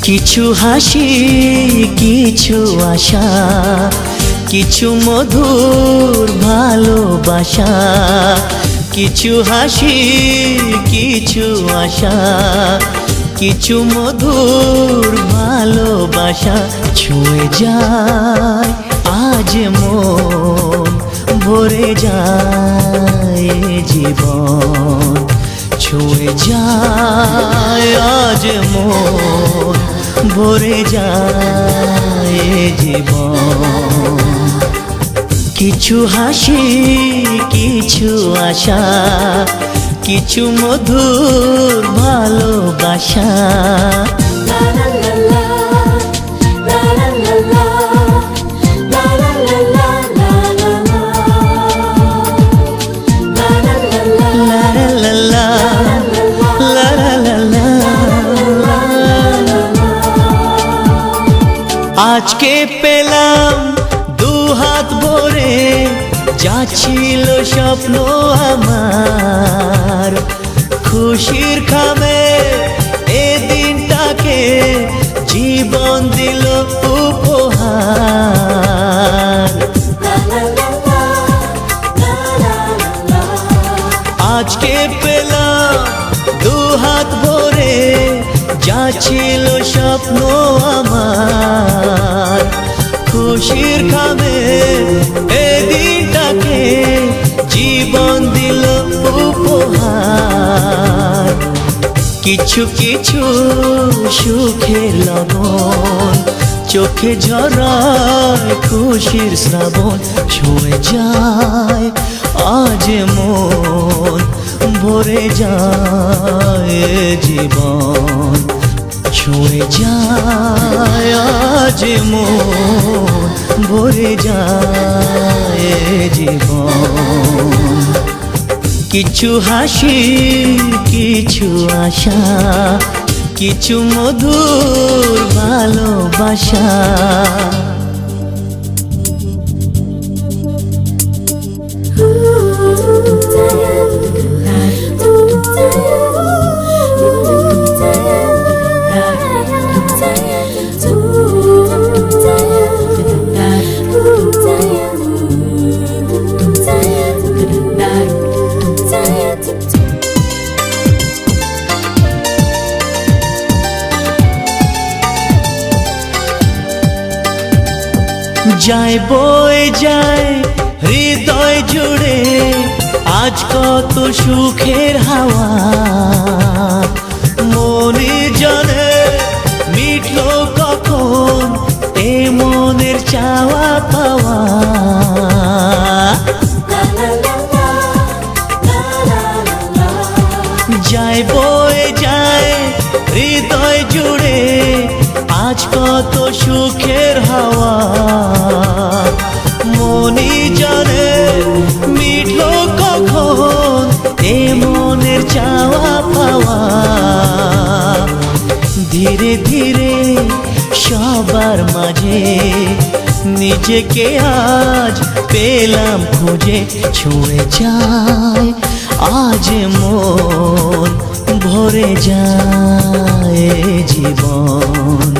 কিছু হাসি কিছু আশা, কিছু মধুর ভালোবাসা। কিছু হাসি কিছু আশা, কিছু মধুর ভালোবাসা। ছুঁয়ে যায় আজ মন, ভরে যায় জীবন। ছুঁয়ে যায় আজ মন, ভরে যায় জীবন। কিছু হাসি কিছু আশা, কিছু মধুর ভালোবাসা। আজকে পেলাম দু হাত ভরে, যা ছিল স্বপ্ন আমার। খুশির খামে এ দিনটাকে জীবন দিল উপহার। আজকে পেলাম দু হাত ভরে, যা ছিল স্বপ্ন আমার। খুশির খামে এ দিনটাকে জীবন দিল উপহার। কিছু কিছু সুখের লবণ, চোখে ঝরায় খুশির শ্রাবণ। ছুঁয়ে যায় আজ মন, ভরে যায় জীবন। ছুঁয়ে যায় আজ মন, ভরে যায় জীবন। কিছু হাসি কিছু আশা, কিছু মধুর ভালোবাসা। যায় বয়ে যায় হৃদয় জুড়ে আজ কত সুখের হাওয়া। মনে জানে মিটলো কখন এ মনের চাওয়া পাওয়া। যায় বয়ে যায় হৃদয় জুড়ে আজ কত সুখের হাওয়া। মনি জানে মিটলো কখন এ মনের চাওয়া পাওয়া। ধীরে ধীরে সবার মাঝে নিজেকে আজ পেলাম খুঁজে। ছুঁয়ে যায় আজ মন, ভরে যায় জীবন।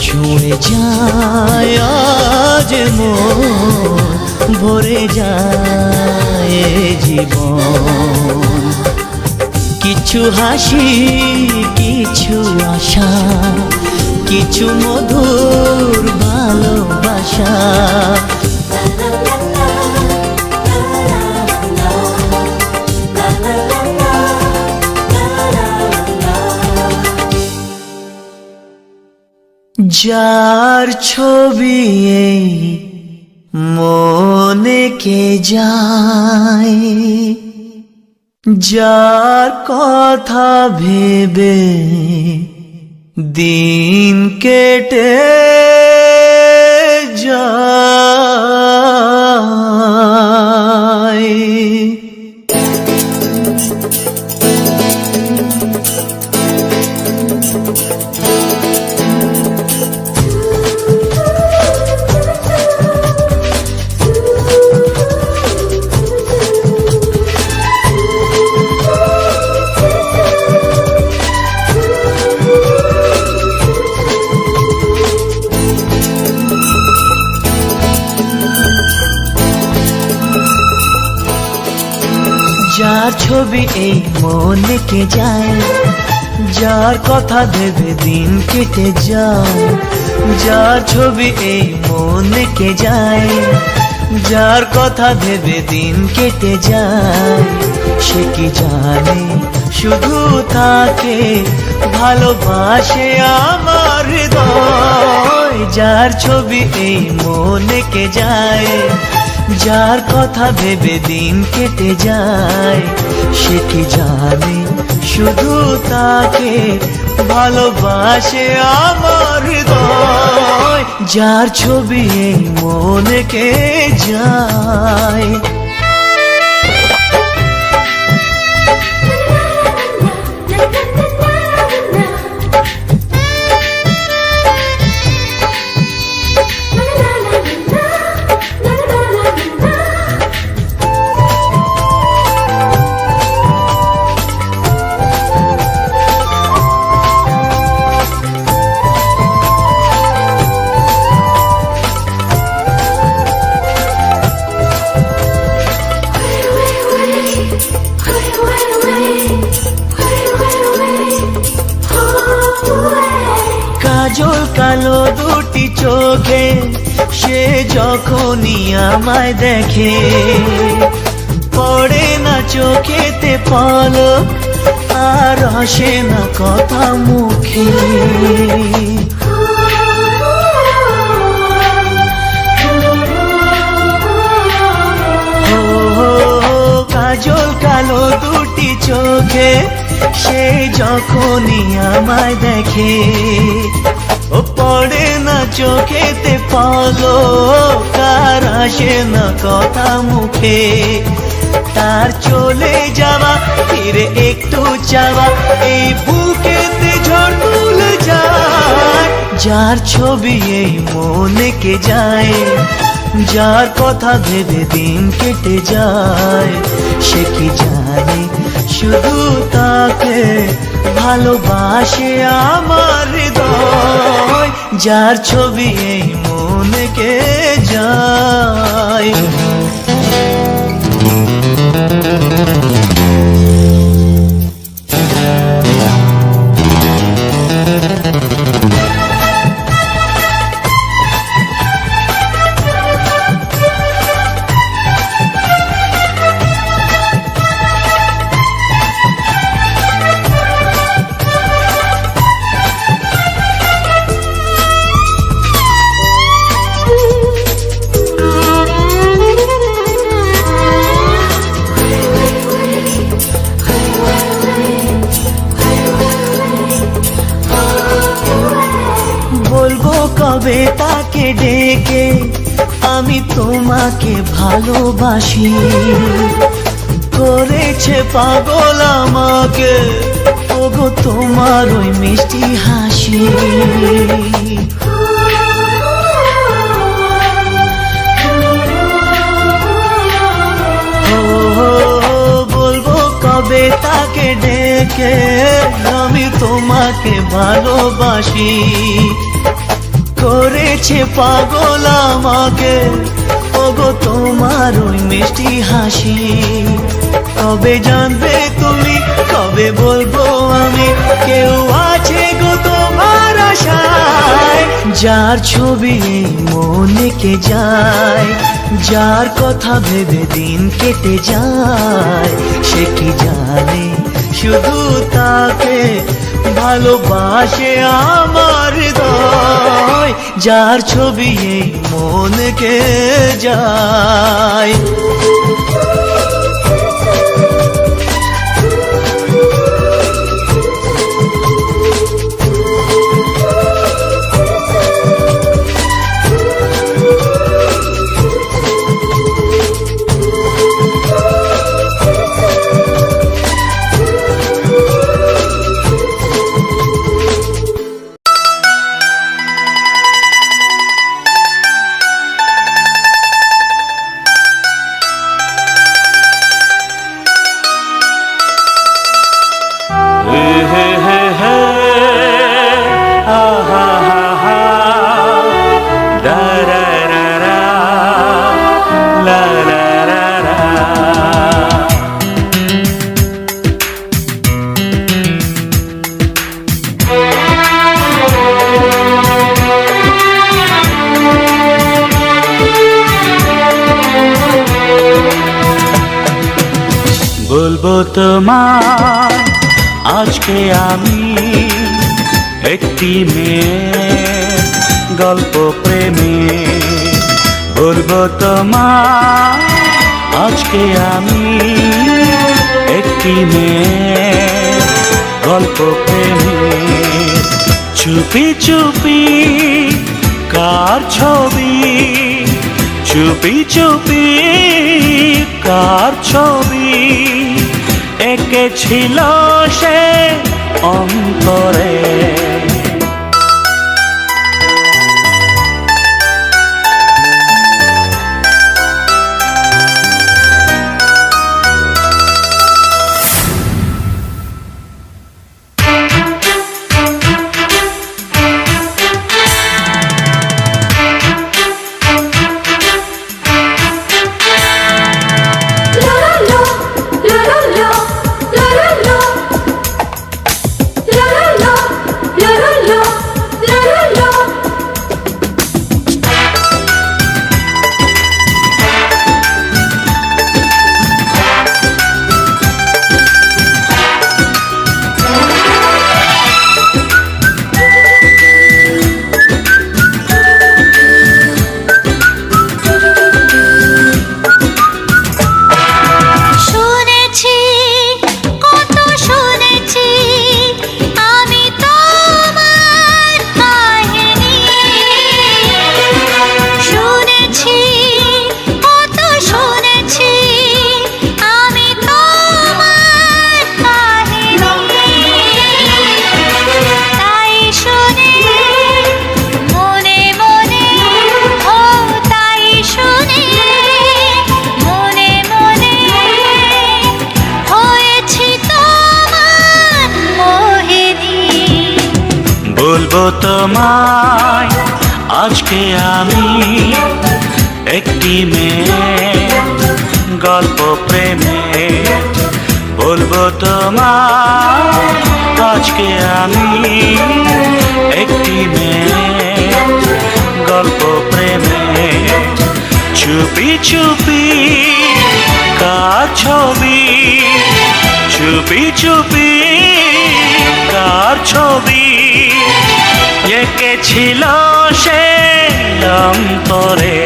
ছুঁয়ে যায় আজ মন, ভরে যায় জীবন। কিছু হাসি কিছু আশা, কিছু মধুর ভালোবাসা। যার ছবি এই মনে কে যায়, যার কথা ভেবে দিন কেটে যায়। যার ছবি এই মনে কে যায়, যার কথা ভেবে দিন কেটে যায়। যার ছবি এই মনে কে যায়, যার কথা ভেবে দিন কেটে যায়। সে কি জানে শুধু তাকে ভালোবাসে আমার হৃদয়। যার ছবি এই মনে কে যায়, যার কথা ভেবে দিন কেটে যায়। সে কি জানে শুধু তাকে ভালোবাসে আমার হৃদয়। যার ছবি এই মনে কে যায়। কাজল কালো দুটি চোখে সে যখনই আমায় দেখে, পড়ে না চোখেতে পলক আর আসে না কথা মুখে। কাজল কালো দুটি চোখে সে যখনই আমায় দেখে, ও পড়ে না চোখেতে পলক আর আসে না কথা মুখে। তার চলে যাওয়া ফিরে একটু চাওয়া এই বুকেতে ঝড় তুলে যায়। যার ছবি এই মনে কে যায়, যার কথা ভেবে দিন কেটে যায়। সে কি জানে শুধু তাকে ভালোবাসে আমার হৃদয়। যার ছবি এই মনে কে যায়। বলবো কবে তাকে ডেকে আমি তোমাকে ভালোবাসি, করেছে পাগল আমাকে ওগো তোমার ওই মিষ্টি হাসি। বলবো কবে তাকে ডেকে আমি তোমাকে ভালোবাসি, করেছে পাগল আমাকে ওগো তোমার ওই মিষ্টি হাসি। কবে জানবে তুমি, কবে বলবো আমি, কেউ আছে গো তোমার আশায়। যার ছবি এই মনে কে যায়, যার কথা ভেবে দিন কেটে যায়। সে কি জানে শুধু তাকে ভালোবাসে আমার হৃদয়। যার ছবি এই মনে কে যায়। বলবো তোমায় আজকে আমি একটি মেয়ের গল্প প্রেমে। বলবো তোমায় আজকে আমি একটি মেয়ের গল্প প্রেমে। চুপি চুপি কার ছবি, চুপি চুপি কার ছবি এঁকেছিল সে অন্তরে। বলবো তোমায় আজকে আমি একটি মেয়ের গল্প প্রেমে। বলবো তোমায় আজকে আমি একটি মেয়ের গল্প প্রেমে। চুপি চুপি কার ছবি, চুপি চুপি কার ছবি এঁকেছিল সে অন্তরে।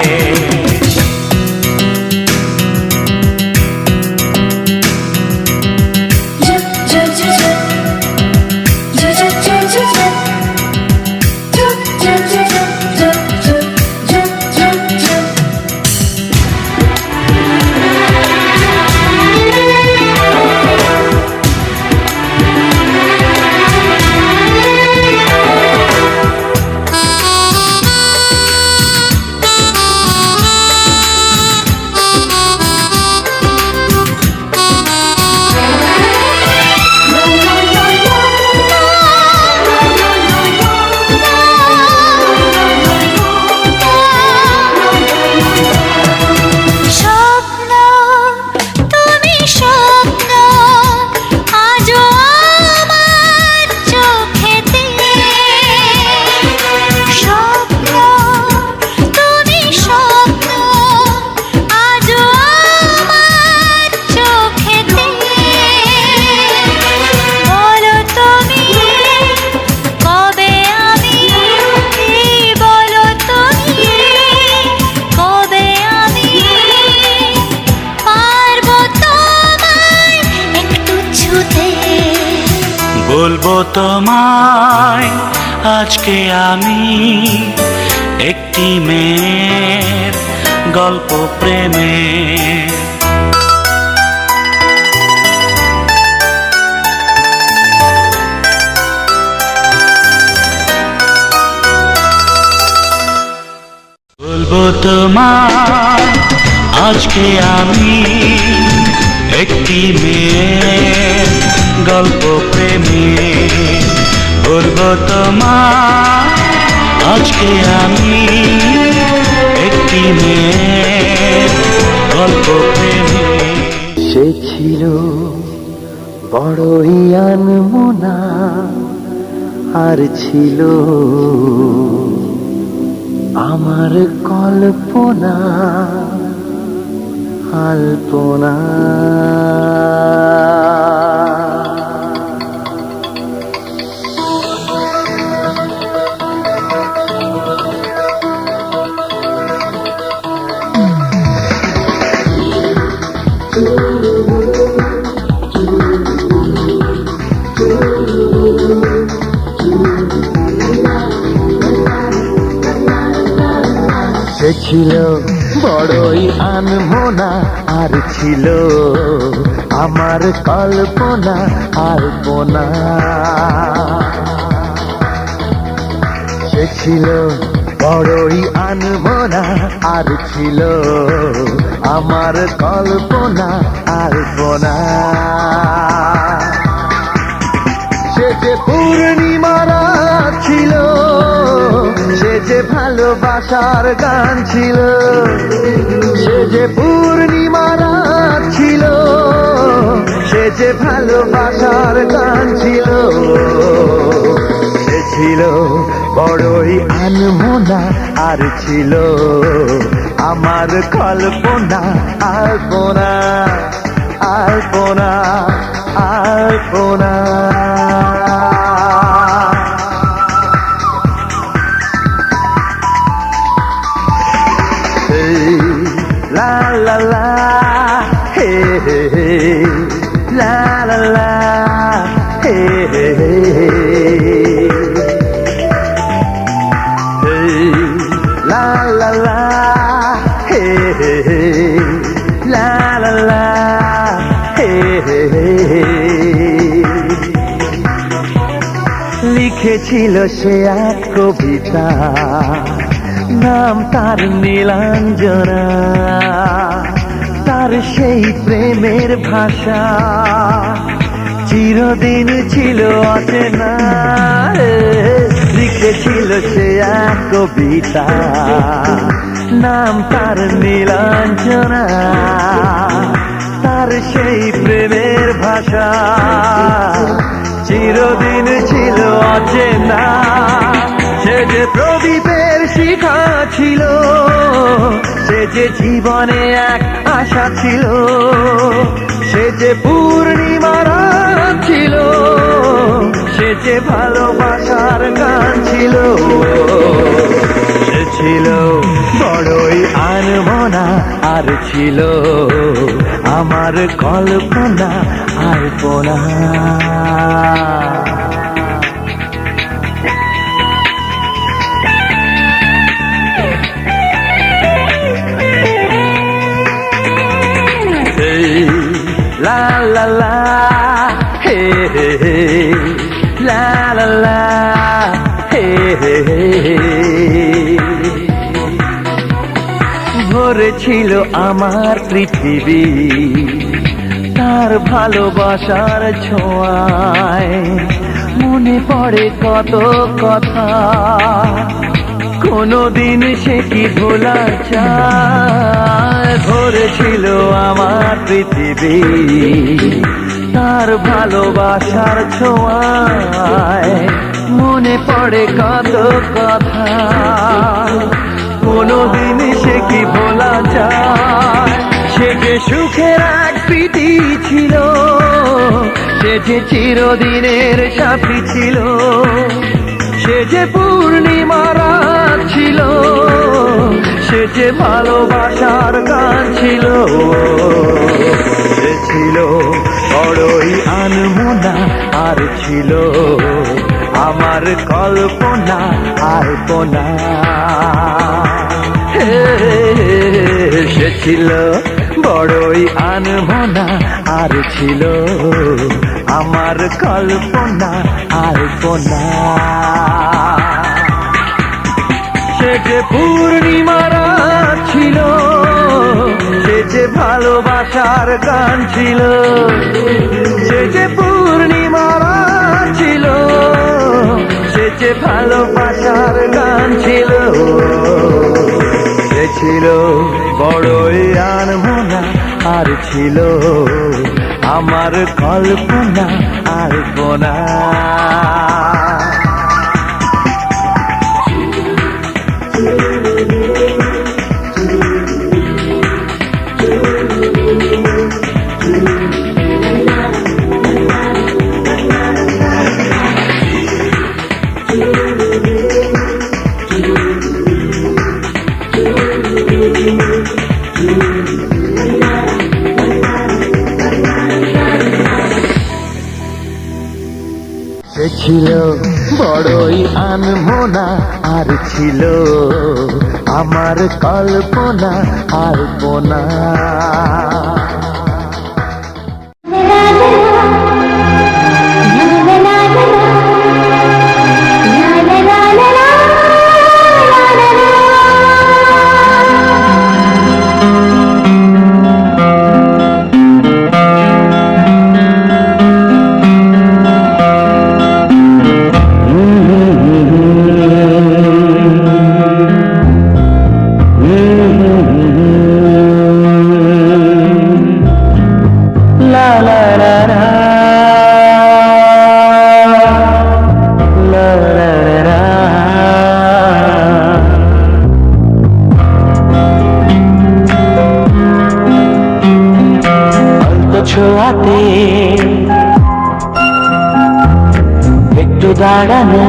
বলবো তোমায় আজকে আমি একটি মেয়ের গল্প প্রেমে। বলবো তোমায় আজকে আমি একটি মেয়ের গল্প প্রেমে। বলবো তোমায় আজকে আমি একটি মেয়ের গল্প প্রেমে। সে ছিল বড়ই আনমনা, আর ছিল আমার কল্পনা। আলপনা। সে ছিল বড়ই আনমনা, আর ছিল আমার কল্পনা আলপনা। সে ছিল বড়ই আনমনা, আর ছিল আমার কল্পনা আলপনা। সে যে পূর্ণিমার রাত ছিল, সে যে ভালোবাসার গান ছিল। সে যে পূর্ণিমার রাত ছিল, সে যে ভালোবাসার গান ছিল। সে ছিল বড়ই আনমনা, আর ছিল আমার কল্পনা আলপনা আলপনা আলপনা। La la la, hey hey hey, la la la, hey hey hey, hey la la la, hey hey hey, la la la, hey hey hey। লিখেছিল সে এক কবিতা, নাম তার নীলাঞ্জনা। তার সেই প্রেমের ভাষা চিরদিন ছিল অচেনা। লিখেছিল সে এক কবিতা, নাম তার নীলাঞ্জনা। তার সেই প্রেমের ভাষা চিরদিন ছিল অচেনা। সে যে প্রদীপের শিখা ছিল, সে যে জীবনে এক আশা ছিল। সে যে পূর্ণিমার রাত ছিল, সে যে ভালোবাসার গান ছিল। সে ছিল বড়ই আনমনা, আর ছিল আমার কল্পনা আলপনা। La la la, hey hey hey, la la la, hey hey hey। ভরেছিল আমার পৃথিবী তার ভালোবাসার ছোঁয়ায়। মনে পড়ে কত কথা, কোনদিন সে কি ভোলা যায়। ভরেছিল আমার পৃথিবী তার ভালোবাসার ছোঁয়ায়। মনে পড়ে কত কথা, কোনদিন সে কি ভোলা যায়। সে যে সুখের এক প্রীতি ছিল, সে যে চিরদিনের সাথী ছিল। সে যে পূর্ণিমার রাত ছিল, সে যে ভালোবাসার গান ছিল। সে ছিল বড়ই আনমনা, আর ছিল আমার কল্পনা আলপনা। সে ছিল বড়ই আনমনা, আর ছিল আমার কল্পনা আলপনা। সে যে পূর্ণিমার রাত ছিল, সে যে ভালোবাসার গান ছিল। সে যে পূর্ণিমার রাত ছিল, সে যে ভালোবাসার গান ছিল। সে ছিল বড়ই আনমনা, আর ছিল আমার কল্পনা আলপনা। বড়ই আনমনা আর ছিল আমার কল্পনা আর বোনা। ছোঁয়াতে একটু দাঁড়ানো,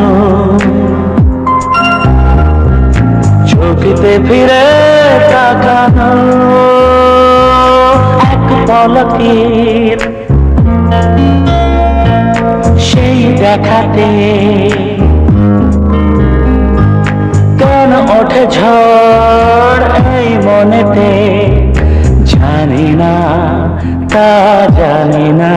চোখেতে ফিরে তাকানো, এক পলকের সেই দেখাতে কেন ওঠে ঝড় এই মনেতে, জানি না তা জানি না।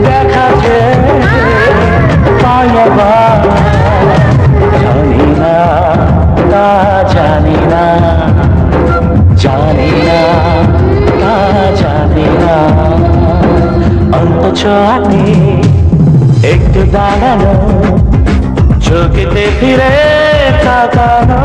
দেখা যে পায়বা জানি না তা জানি না, জানি না তা জানি না। অল্প ছোঁয়াতে একটু দাঁড়ানো, চোখেতে ফিরে তাকানো,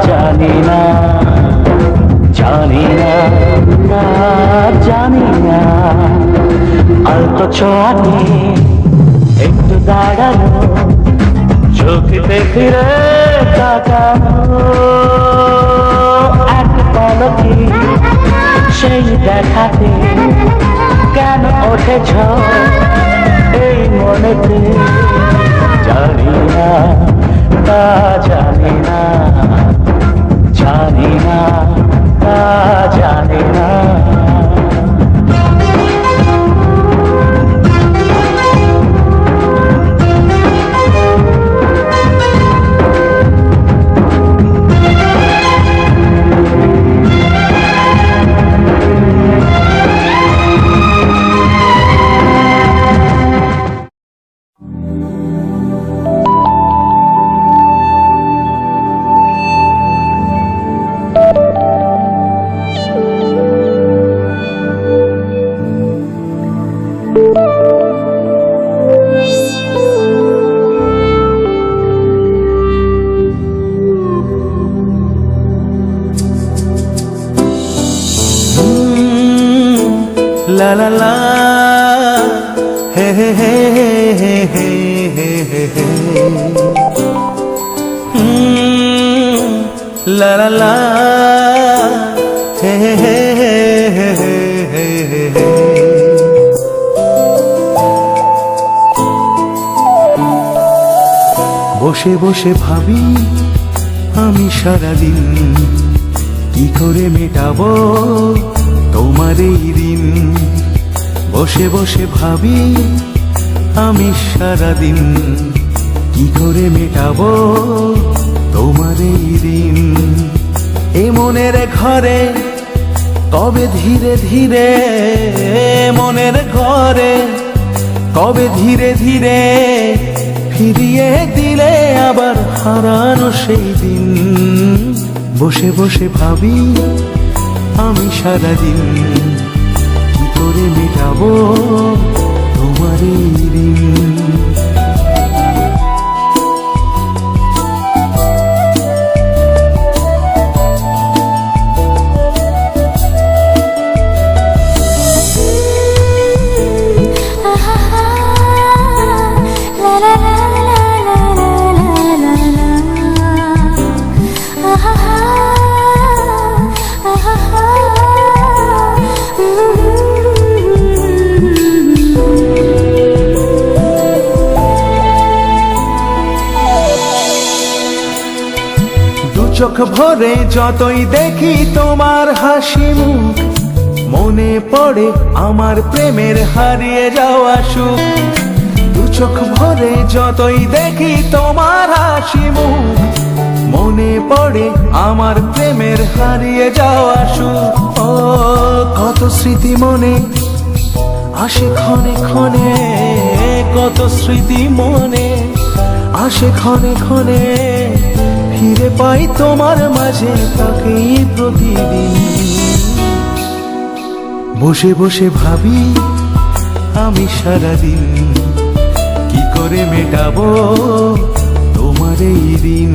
জানি না, জানি না তা জানি না। অল্প ছোঁয়াতে একটু দাঁড়ানো, চোখেতে ফিরে তাকানো, এক পলকে সেই দেখাতে কেন ওঠে ঝড় এই মনেতে, জানি না তা জানি না, জানি না তা জানি না। লা লা হে হে হে হে হে হে হে হে লা লা লা হে হে হে হে হে হে হে। বসে বসে ভাবি আমি সারাদিন কি করে মেটাবো তোমার এই দিন। বসে বসে ভাবি আমি সারাদিন কি করে মেটাবো তোমার এই দিন। এ মনের ঘরে কবে ধীরে ধীরে, মনের ঘরে কবে ধীরে ধীরে ফিরিয়ে দিলে আবার হারানো সেই দিন। বসে বসে ভাবি আমি সারাদিন কি করে মেটাবো তোমার এই দিন। চোখ ভরে যতই দেখি তোমার হাসি মুখ, মনে পড়ে আমার প্রেমের হারিয়ে যাওয়া সুখ। দু চোখ ভরে যতই দেখি তোমার হাসি মুখ, মনে পড়ে আমার প্রেমের হারিয়ে যাওয়া সুখ। ও কত স্মৃতি মনে আসে ক্ষণে ক্ষণে, কত স্মৃতি মনে আসে ক্ষণে ক্ষণে, ফিরে পাই তোমার মাঝে তাকেই প্রতিদিন। বসে বসে ভাবি আমি সারাদিন কি করে মেটাবো তোমার এই দিন।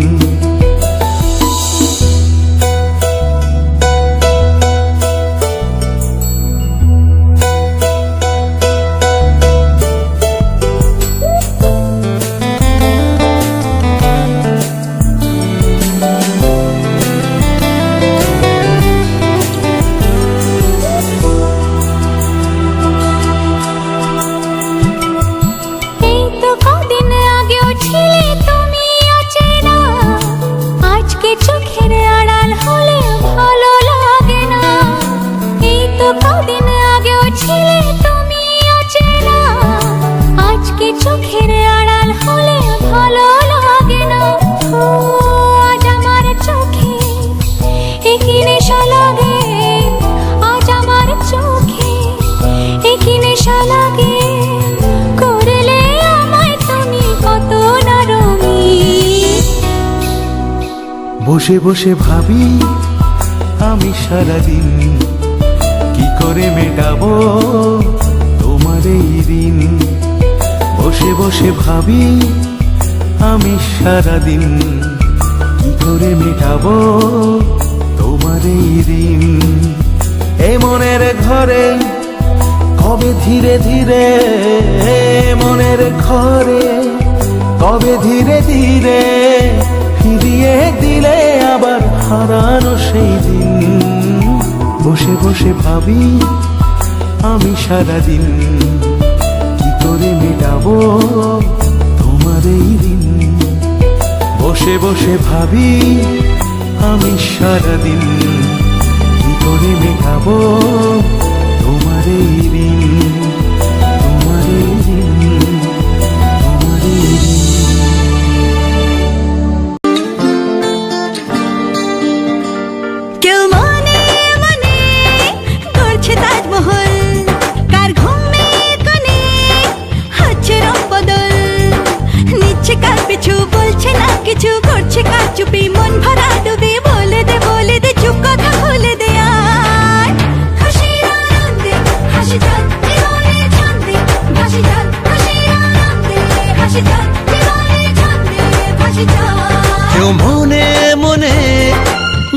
চোখের আড়াল হলে ভালো লাগে না। আজ আমার চোখে একই নেশা লাগে, আজ আমার চোখে একই নেশা লাগে। করলে আমায় তুমি কত না রঙিন। বসে বসে ভাবি আমি সারাদিন কি করে মেটাবো তোমার এই দিন। বসে বসে ভাবি আমি সারাদিন কি করে মেটাবো তোমার এই দিন। এ মনের ঘরে কবে ধীরে ধীরে, মনের ঘরে কবে ধীরে ধীরে ফিরিয়ে দিলে আবার হারানো সেই দিন। বসে বসে ভাবি আমি সারাদিন কি করে মেটাবো তোমার এই দিন। বসে বসে ভাবি আমি সারাদিন কি করে মেটাবো তোমার এই দিন, তোমার এই দিন, তোমার এই দিন। কেউ মনে মনে করছে তাজমহল, কার ঘুমের কোণে হচ্ছে রং বদল। নিচ্ছে কার পিছু বলছে না কিছু, করছে কার চুপি মন ভরা ডুবি। বলে দে চুপ কথা খুলে দে আর খুশির আনন্দে হাসি যাক জীবনের ছন্দে ভাসি যাক। খুশির আনন্দে হাসি যাক জীবনের ছন্দে ভাসি যাক। কেউ মনে মনে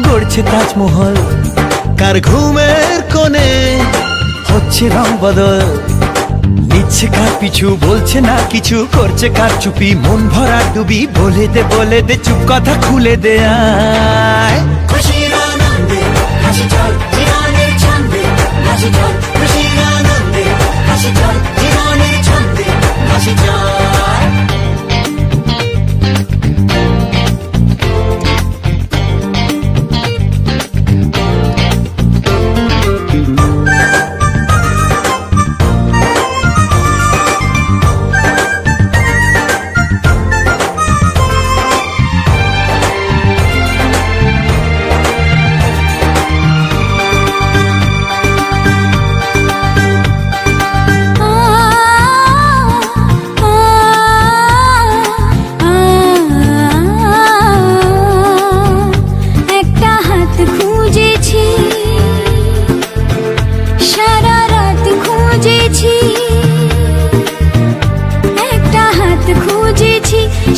গড়ছে তাজমহল, কার ঘুমের কোণে হচ্ছে রং বদল, নিচ্ছে কার পিছু, বলছে না কিছু, করছে কার চুপি, মন ভরা ডুবি, বলে দে চুপ কথা খুলে দে আয়। খুশির আনন্দে হাসি চল জীবনের ছন্দে, হাসি চল খুশির আনন্দে, হাসি চল জীবনের ছন্দে, হাসি চল।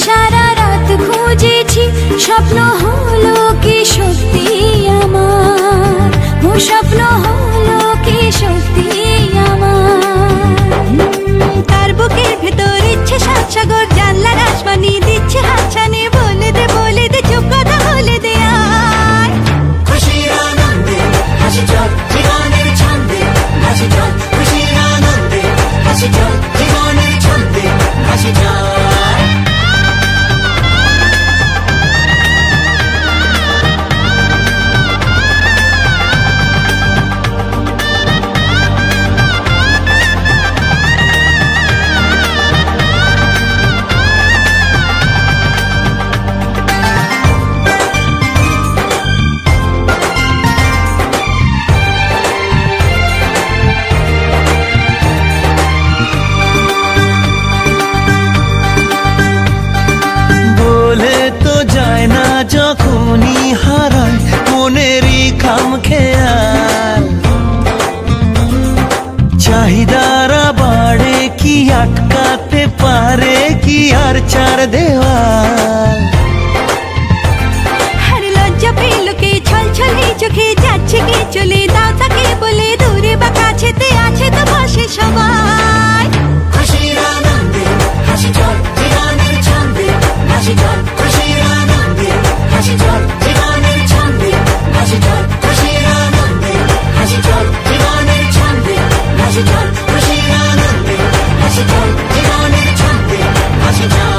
সারা রাত খুঁজেছি, স্বপ্ন হলো কি সত্যি আমার, ও স্বপ্ন হলো কি সত্যি আমার। তার বুকের ভেতর ইচ্ছে সাত সাগর, জানলার আসমানি দিচ্ছে হাতছানি, বলে দে চুপ কথা বলে দে আয়। খুশির আনন্দে হাসি চল জীবনের ছন্দে, হাসি চল খুশির আনন্দে, হাসি চল জীবনের ছন্দে, হাসি চল। যখনই হারায় মনেরই খাম খেয়াল, চাহিদারা বাড়ে কি আটকাতে পারে কি আর চার দেওয়াল। আর লজ্জা পেল কে ছল ছলে চোখে যাচ্ছে কি চলে, দাও তাকে বলে দূরে বা কাছেতে আছে তো পাশে সবাই। খুশির আনন্দে হাসি চল জীবনের ছন্দে, হাসি চল খুশির আনন্দে, হাসি চল জীবনের ছন্দে, হাসি চল খুশির আনন্দে, হাসি চল জীবনের ছন্দে, হাসি চল খুশির আনন্দে, হাসি চল জীবনের ছন্দে, হাসি চল।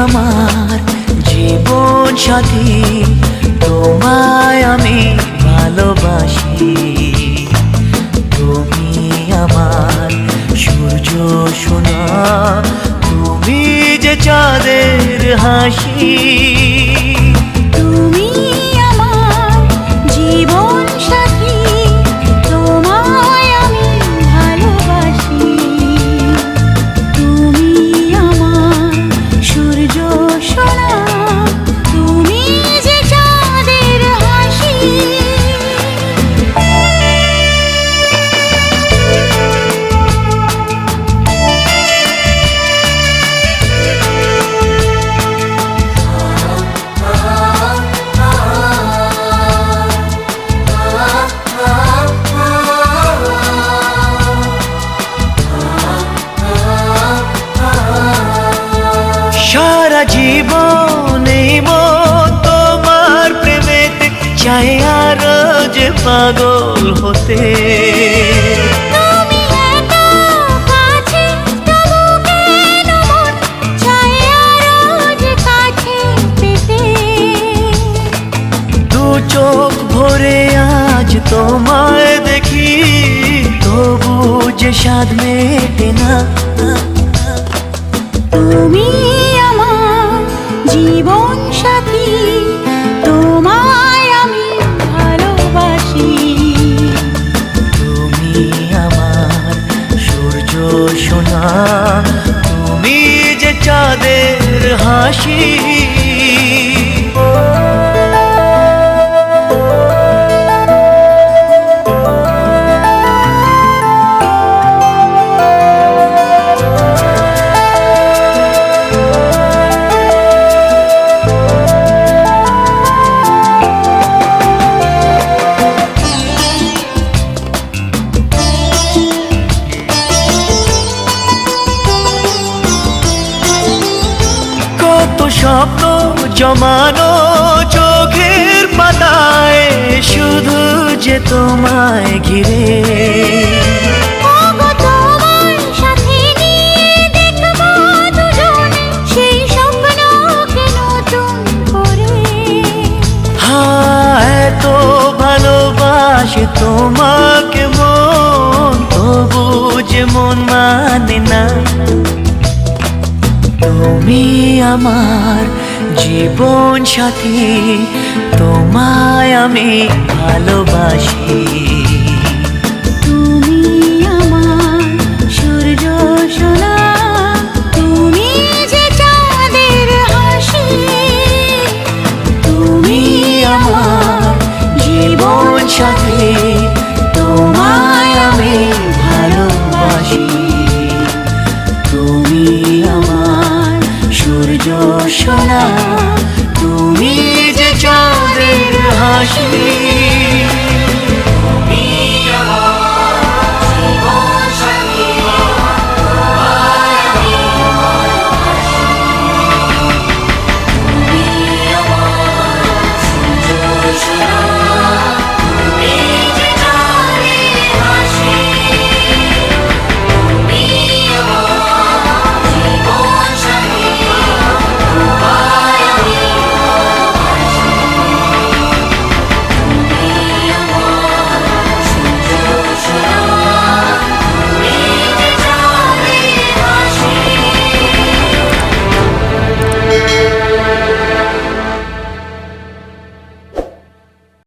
আমার জীবন সাথী, তোমায় আমি ভালোবাসি, তুমি আমার সূর্য সোনা, তুমি যে চাঁদের হাসি। তুমি আমার জীবন সাথী, তোমায় আমি ভালোবাসি, তুমি আমার সূর্য সোনা, তুমি যে চাঁদের হাসি। সারা জীবন এই মন তোমার প্রেমেতে চাই আরো যে পাগল হতে। দু চোখ ভরে আজ তোমায় দেখি, তবু যে স্বাদ মেটে না। তুমি আমার জীবন সাথী, তোমায় আমি ভালোবাসি, তুমি আমার চাঁদের হাসি। স্বপ্ন জমানো চোখের পাতায়, শুধু যে তোমায় ঘিরে। ওগো তোমার সাথে নিয়ে দেখবো দুজনে সেই স্বপ্নকে নতুন করে। হায় তো ভালোবাসে তোমাকে মন, তবু যে মন মানে না। তুমি আমার জীবন সাথী, তোমায় আমি ভালোবাসি।